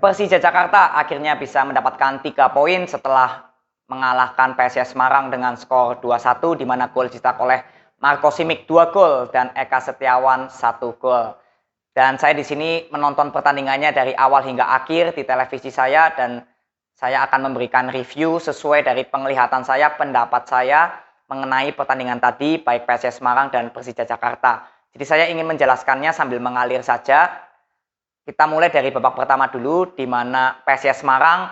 Persija Jakarta akhirnya bisa mendapatkan 3 poin setelah mengalahkan PSIS Semarang dengan skor 2-1, di mana gol dicetak oleh Marco Simic 2 gol dan Eka Setiawan 1 gol. Dan saya di sini menonton pertandingannya dari awal hingga akhir di televisi saya, dan saya akan memberikan review sesuai dari penglihatan saya, pendapat saya mengenai pertandingan tadi baik PSIS Semarang dan Persija Jakarta. Jadi saya ingin menjelaskannya sambil mengalir saja. Kita mulai dari babak pertama dulu, di mana PSIS Semarang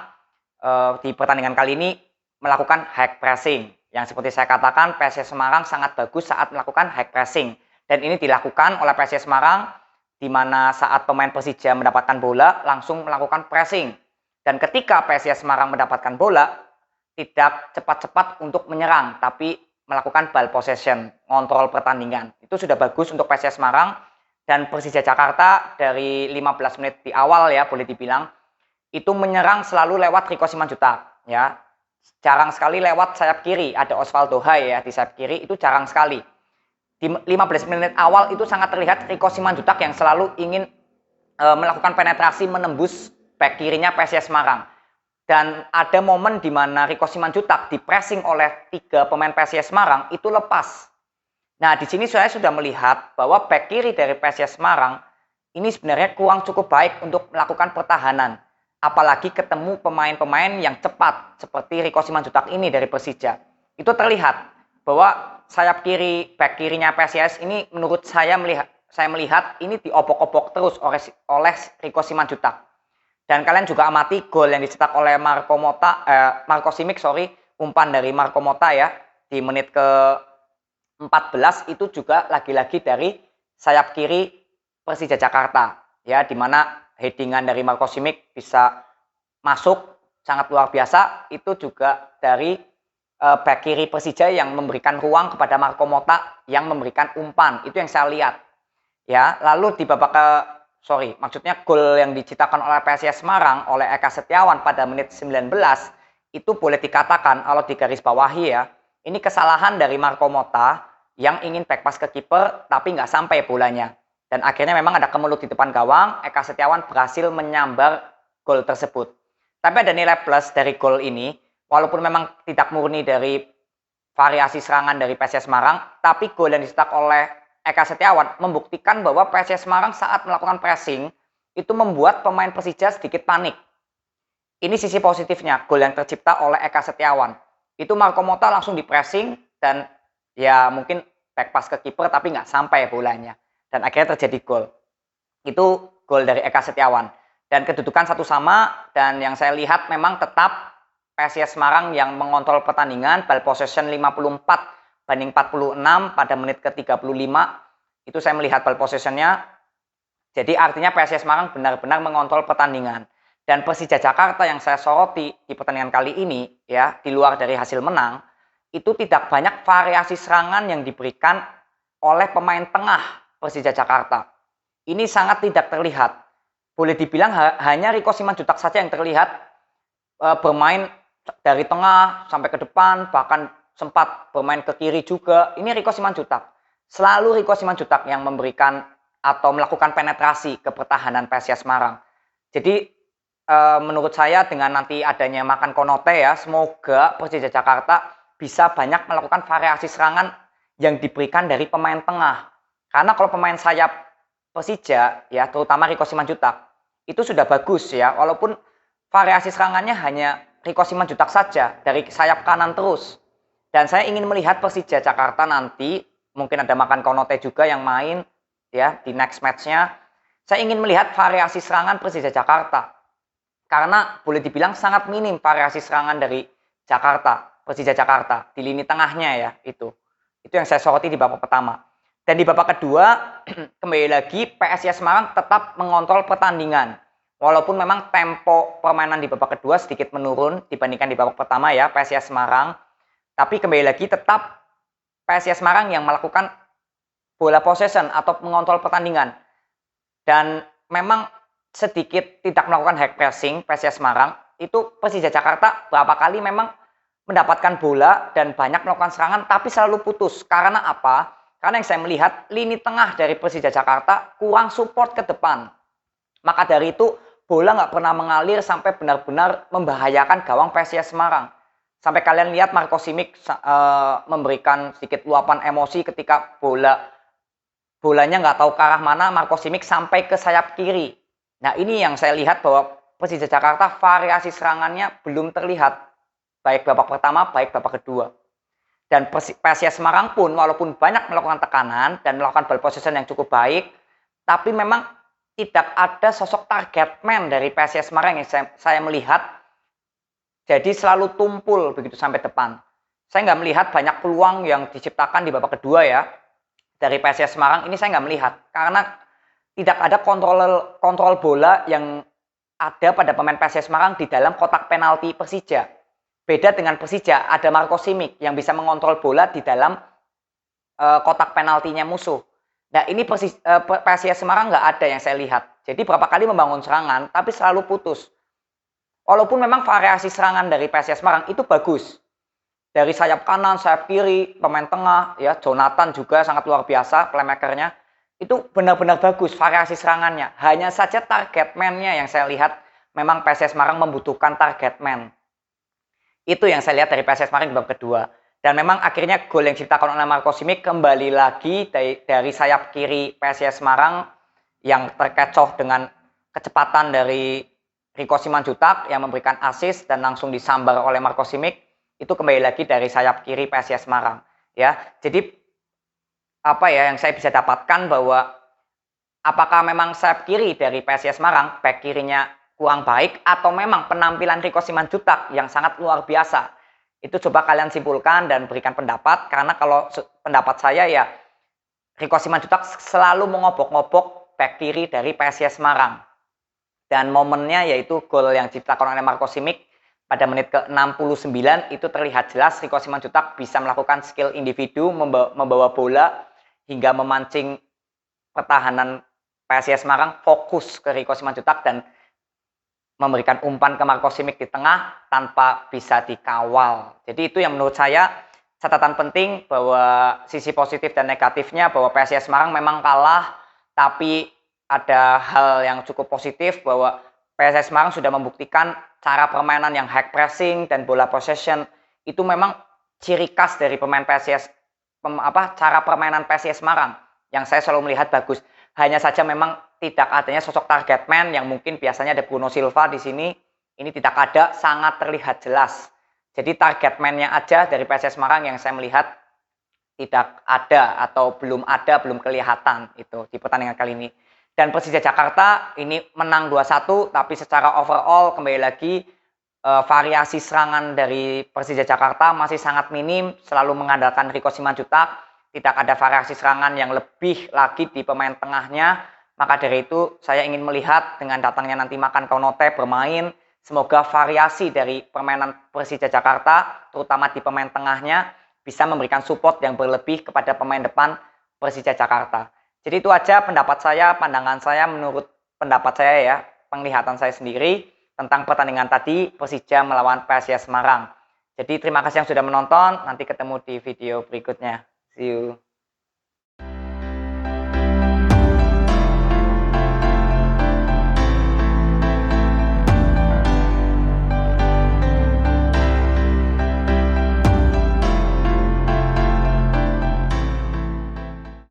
di pertandingan kali ini melakukan high pressing. Yang seperti saya katakan, PSIS Semarang sangat bagus saat melakukan high pressing. Dan ini dilakukan oleh PSIS Semarang, di mana saat pemain Persija mendapatkan bola, langsung melakukan pressing. Dan ketika PSIS Semarang mendapatkan bola, tidak cepat-cepat untuk menyerang, tapi melakukan ball possession, ngontrol pertandingan. Itu sudah bagus untuk PSIS Semarang. Dan Persija Jakarta dari 15 menit di awal ya, boleh dibilang itu menyerang selalu lewat Riko Simanjuntak ya. Jarang sekali lewat sayap kiri, ada Osvaldo Hai ya di sayap kiri, itu jarang sekali. Di 15 menit awal itu sangat terlihat Riko Simanjuntak yang selalu ingin melakukan penetrasi menembus back kirinya PSIS Semarang. Dan ada momen di mana Riko Simanjuntak dipressing oleh 3 pemain PSIS Semarang itu lepas. Nah, di sini saya sudah melihat bahwa back kiri dari PSIS Semarang ini sebenarnya kurang cukup baik untuk melakukan pertahanan. Apalagi ketemu pemain-pemain yang cepat seperti Riko Simanjuntak ini dari Persija. Itu terlihat bahwa sayap kiri, back kirinya PSIS ini menurut saya melihat ini diobok-obok terus oleh Riko Simanjuntak. Dan kalian juga amati gol yang dicetak oleh Marco Simic, umpan dari Marco Motta ya di menit ke 14 itu juga lagi-lagi dari sayap kiri Persija Jakarta ya, di mana headingan dari Marco Simic bisa masuk sangat luar biasa. Itu juga dari back kiri Persija yang memberikan ruang kepada Marco Motta yang memberikan umpan. Itu yang saya lihat ya. Lalu di babak maksudnya gol yang diciptakan oleh PSIS Semarang oleh Eka Setiawan pada menit 19 itu boleh dikatakan kalau digarisbawahi ya, ini kesalahan dari Marco Motta yang ingin back pass ke kiper tapi nggak sampai bolanya. Dan akhirnya memang ada kemelut di depan gawang, Eka Setiawan berhasil menyambar gol tersebut. Tapi ada nilai plus dari gol ini, walaupun memang tidak murni dari variasi serangan dari PSIS Semarang, tapi gol yang dicetak oleh Eka Setiawan membuktikan bahwa PSIS Semarang saat melakukan pressing itu membuat pemain Persija sedikit panik. Ini sisi positifnya, gol yang tercipta oleh Eka Setiawan. Itu Marco Motta langsung di pressing dan ya mungkin back pass ke kiper tapi nggak sampai bolanya. Dan akhirnya terjadi gol. Itu gol dari Eka Setiawan. Dan kedudukan 1-1, dan yang saya lihat memang tetap PSIS Semarang yang mengontrol pertandingan, ball possession 54 banding 46 pada menit ke-35. Itu saya melihat ball possessionnya. Jadi artinya PSIS Semarang benar-benar mengontrol pertandingan. Dan Persija Jakarta yang saya soroti di pertandingan kali ini ya, di luar dari hasil menang, itu tidak banyak variasi serangan yang diberikan oleh pemain tengah Persija Jakarta. Ini sangat tidak terlihat. Boleh dibilang hanya Riko Simanjuntak saja yang terlihat bermain dari tengah sampai ke depan, bahkan sempat bermain ke kiri juga. Ini Riko Simanjuntak. Selalu Riko Simanjuntak yang memberikan atau melakukan penetrasi ke pertahanan PSIS Semarang. Jadi menurut saya dengan nanti adanya Makan Konote ya, semoga Persija Jakarta bisa banyak melakukan variasi serangan yang diberikan dari pemain tengah. Karena kalau pemain sayap Persija ya, terutama Riko Simanjuntak, itu sudah bagus ya, walaupun variasi serangannya hanya Riko Simanjuntak saja dari sayap kanan terus. Dan saya ingin melihat Persija Jakarta nanti, mungkin ada Makan Konote juga yang main ya di next match-nya. Saya ingin melihat variasi serangan Persija Jakarta. Karena boleh dibilang sangat minim variasi serangan dari Persija Jakarta di lini tengahnya ya, itu yang saya soroti di babak pertama. Dan di babak kedua kembali lagi PSIS Semarang tetap mengontrol pertandingan, walaupun memang tempo permainan di babak kedua sedikit menurun dibandingkan di babak pertama ya PSIS Semarang, tapi kembali lagi tetap PSIS Semarang yang melakukan bola possession atau mengontrol pertandingan. Dan memang sedikit tidak melakukan high pressing PSIS Semarang. Itu Persija Jakarta berapa kali memang mendapatkan bola dan banyak melakukan serangan tapi selalu putus. Karena apa? Karena yang saya melihat lini tengah dari Persija Jakarta kurang support ke depan. Maka dari itu bola nggak pernah mengalir sampai benar-benar membahayakan gawang PSIS Semarang. Sampai kalian lihat Marco Simic memberikan sedikit luapan emosi ketika bolanya nggak tahu ke arah mana, Marco Simic sampai ke sayap kiri. Nah, ini yang saya lihat bahwa Persija Jakarta variasi serangannya belum terlihat, baik babak pertama, baik babak kedua. Dan PSIS Semarang pun walaupun banyak melakukan tekanan dan melakukan ball possession yang cukup baik, tapi memang tidak ada sosok target man dari PSIS Semarang yang saya melihat. Jadi selalu tumpul begitu sampai depan. Saya nggak melihat banyak peluang yang diciptakan di babak kedua ya dari PSIS Semarang. Ini saya nggak melihat karena tidak ada kontrol bola yang ada pada pemain PSIS Semarang di dalam kotak penalti Persija. Beda dengan Persija, ada Marco Simic yang bisa mengontrol bola di dalam kotak penaltinya musuh. Nah, ini PSIS Semarang nggak ada yang saya lihat. Jadi berapa kali membangun serangan, tapi selalu putus. Walaupun memang variasi serangan dari PSIS Semarang itu bagus. Dari sayap kanan, sayap kiri, pemain tengah, ya Jonathan juga sangat luar biasa, playmakernya. Itu benar-benar bagus variasi serangannya. Hanya saja target man-nya yang saya lihat memang PSIS Semarang membutuhkan target man. Itu yang saya lihat dari PSIS Semarang di babak kedua. Dan memang akhirnya gol yang diciptakan oleh Marco Simic kembali lagi dari sayap kiri PSIS Semarang yang terkecoh dengan kecepatan dari Rico Simanjuntak yang memberikan assist dan langsung disambar oleh Marco Simic. Itu kembali lagi dari sayap kiri PSIS Semarang. Ya, jadi apa ya yang saya bisa dapatkan bahwa apakah memang sayap kiri dari PSIS Semarang, back kirinya kurang baik atau memang penampilan Rico Simanjuntak yang sangat luar biasa. Itu coba kalian simpulkan dan berikan pendapat, karena kalau pendapat saya ya Rico Simanjuntak selalu mengobok-ngobok back kiri dari PSIS Semarang. Dan momennya yaitu gol yang diciptakan oleh Marco Simic pada menit ke-69 itu terlihat jelas Rico Simanjuntak bisa melakukan skill individu membawa bola hingga memancing pertahanan PSIS Semarang fokus ke Rico Simanjuntak dan memberikan umpan ke Marco Simic di tengah tanpa bisa dikawal. Jadi itu yang menurut saya catatan penting, bahwa sisi positif dan negatifnya bahwa PSIS Semarang memang kalah, tapi ada hal yang cukup positif bahwa PSIS Semarang sudah membuktikan cara permainan yang high pressing dan bola possession itu memang ciri khas dari pemain PSIS, cara permainan PSIS Semarang yang saya selalu melihat bagus. Hanya saja memang tidak adanya sosok target man yang mungkin biasanya ada Bruno Silva di sini. Ini tidak ada, sangat terlihat jelas. Jadi target man-nya aja dari PSIS Semarang yang saya melihat tidak ada atau belum kelihatan itu di pertandingan kali ini. Dan Persija Jakarta ini menang 2-1, tapi secara overall kembali lagi variasi serangan dari Persija Jakarta masih sangat minim, selalu mengandalkan Rico Simanjuntak, tidak ada variasi serangan yang lebih lagi di pemain tengahnya. Maka dari itu saya ingin melihat dengan datangnya nanti Makan Konote bermain, semoga variasi dari permainan Persija Jakarta, terutama di pemain tengahnya, bisa memberikan support yang berlebih kepada pemain depan Persija Jakarta. Jadi itu aja pendapat saya, pandangan saya menurut pendapat saya ya, penglihatan saya sendiri tentang pertandingan tadi Persija melawan PSIS Semarang. Jadi terima kasih yang sudah menonton, nanti ketemu di video berikutnya. See you.